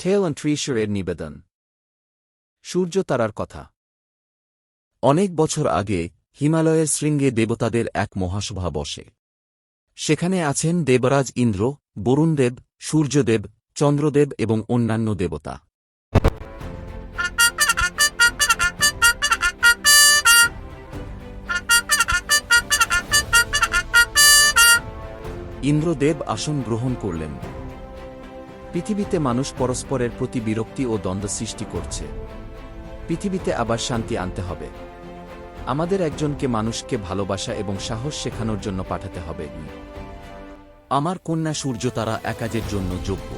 টেল and ট্রিশারের নিবেদন। সূর্য তারার কথা। অনেক বছর আগে হিমালয়ের শৃঙ্গে দেবতাদের এক মহাসভা বসে। সেখানে আছেন দেবরাজ ইন্দ্র, বরুণদেব, সূর্যদেব, চন্দ্রদেব এবং অন্যান্য দেবতা। ইন্দ্রদেব আসন গ্রহণ করলেন। পৃথিবীতে মানুষ পরস্পরের প্রতি বিরক্তি ও দ্বন্দ্ব সৃষ্টি করছে। পৃথিবীতে আবার শান্তি আনতে হবে। আমাদের একজনকে মানুষকে ভালোবাসা এবং সাহস শেখানোর জন্য পাঠাতে হবে। আমার কন্যা সূর্যতারা একাজের জন্য যোগ্য।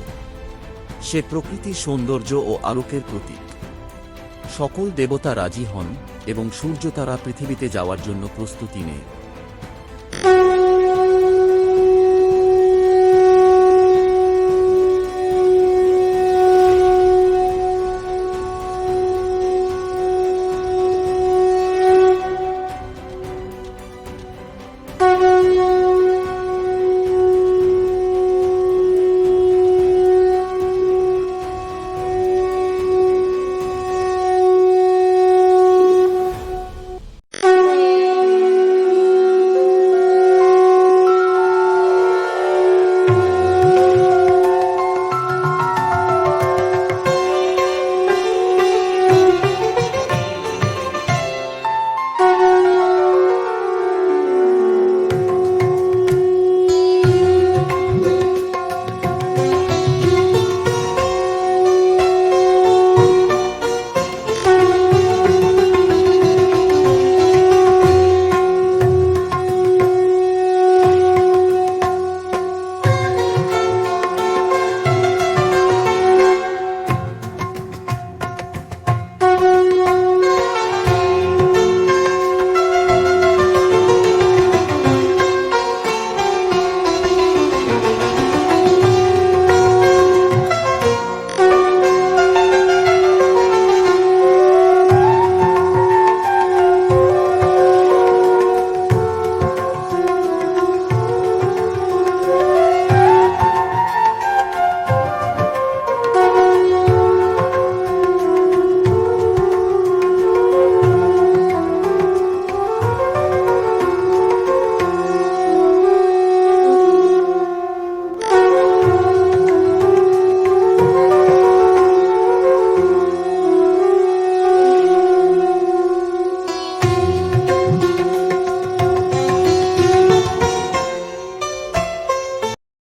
সে প্রকৃতির সৌন্দর্য ও আলোকের প্রতীক। সকল দেবতা রাজি হন এবং সূর্যতারা পৃথিবীতে যাওয়ার জন্য প্রস্তুতি নেয়।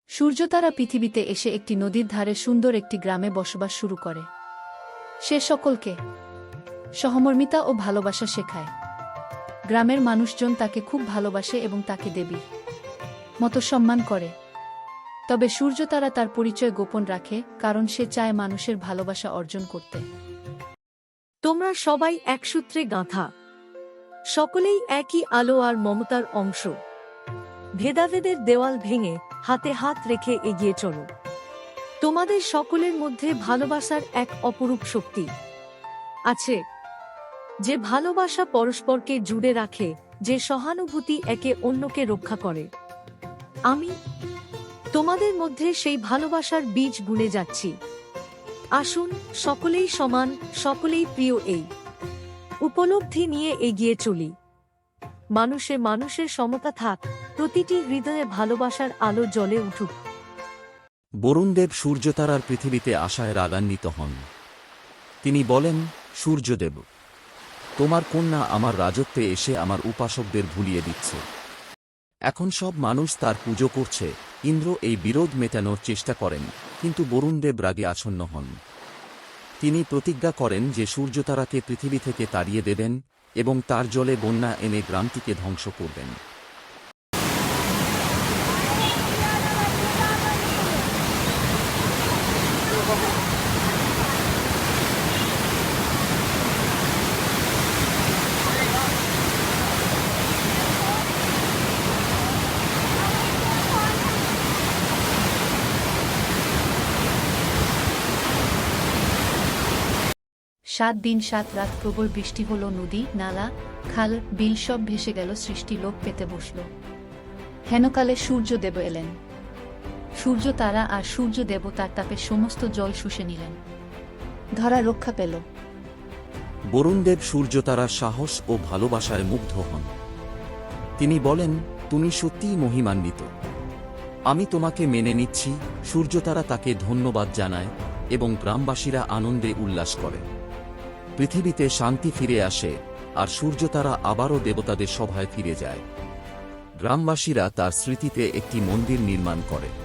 সূর্যতারা পৃথিবীতে এসে একটি নদীর ধারে সুন্দর একটি গ্রামে বসবাস শুরু করে। সে সকলকে সহমর্মিতা ও ভালোবাসা শেখায়। গ্রামের মানুষজন তাকে খুব ভালোবাসে এবং তাকে দেবীর মতো সম্মান করে। তবে সূর্যতারা তার পরিচয় গোপন রাখে, কারণ সে চায় মানুষের ভালোবাসা অর্জন করতে। তোমরা সবাই এক সূত্রে গাঁথা, সকলেই একই আলো আর মমতার অংশ। ভেদাভেদের দেওয়াল ভেঙে হাতে হাত রেখে এগিয়ে চলো। তোমাদের সকলের মধ্যে ভালোবাসার এক অপরূপ শক্তি আছে, যে ভালোবাসা পরস্পরকে জুড়ে রাখে, যে সহানুভূতি একে অন্যকে রক্ষা করে। আমি তোমাদের মধ্যে সেই ভালোবাসার বীজ বুনে যাচ্ছি। আসুন সকলেই সমান, সকলেই প্রিয়, এই উপলব্ধি নিয়ে এগিয়ে চলি। মানুষে মানুষের সমতা থাক, প্রতিটি হৃদয়ে ভালোবাসার আলো জ্বলে উঠুক। বরুণদেব সূর্যতারার পৃথিবীতে আসায় রাগান্বিত হন। তিনি বলেন, সূর্যদেব, তোমার কন্যা আমার রাজত্বে এসে আমার উপাসকদের ভুলিয়ে দিচ্ছে। এখন সব মানুষ তার পুজো করছে। ইন্দ্র এই বিরোধ মেটানোর চেষ্টা করেন, কিন্তু বরুণদেব রাগে আচ্ছন্ন হন। তিনি প্রতিজ্ঞা করেন যে সূর্যতারাকে পৃথিবী থেকে তাড়িয়ে দেবেন এবং তার জলে বন্যা এনে গ্রামটিকে ধ্বংস করবেন। সাত দিন সাত রাত প্রবল বৃষ্টি হলো। নদী, নালা, খাল, বিল সব ভেসে গেল। সৃষ্টি লোপ পেতে বসল। হেনকালে সূর্যদেব এলেন। সূর্য তারা আর সূর্য দেবতার তাপে সমস্ত জল শুষে নিলেন। ধরা রক্ষা পেল। বরুণদেব সূর্যতারার সাহস ও ভালোবাসায় মুগ্ধ হন। তিনি বলেন, তুমি সত্যিই মহিমান্বিত। আমি তোমাকে মেনে নিচ্ছি। সূর্যতারা তাকে ধন্যবাদ জানায় এবং গ্রামবাসীরা আনন্দে উল্লাস করে। পৃথিবীতে শান্তি ফিরে আসে আর সূর্যতারা আবারও দেবতাদের সভায় ফিরে যায়। গ্রামবাসীরা তার স্মৃতিতে একটি মন্দির নির্মাণ করে।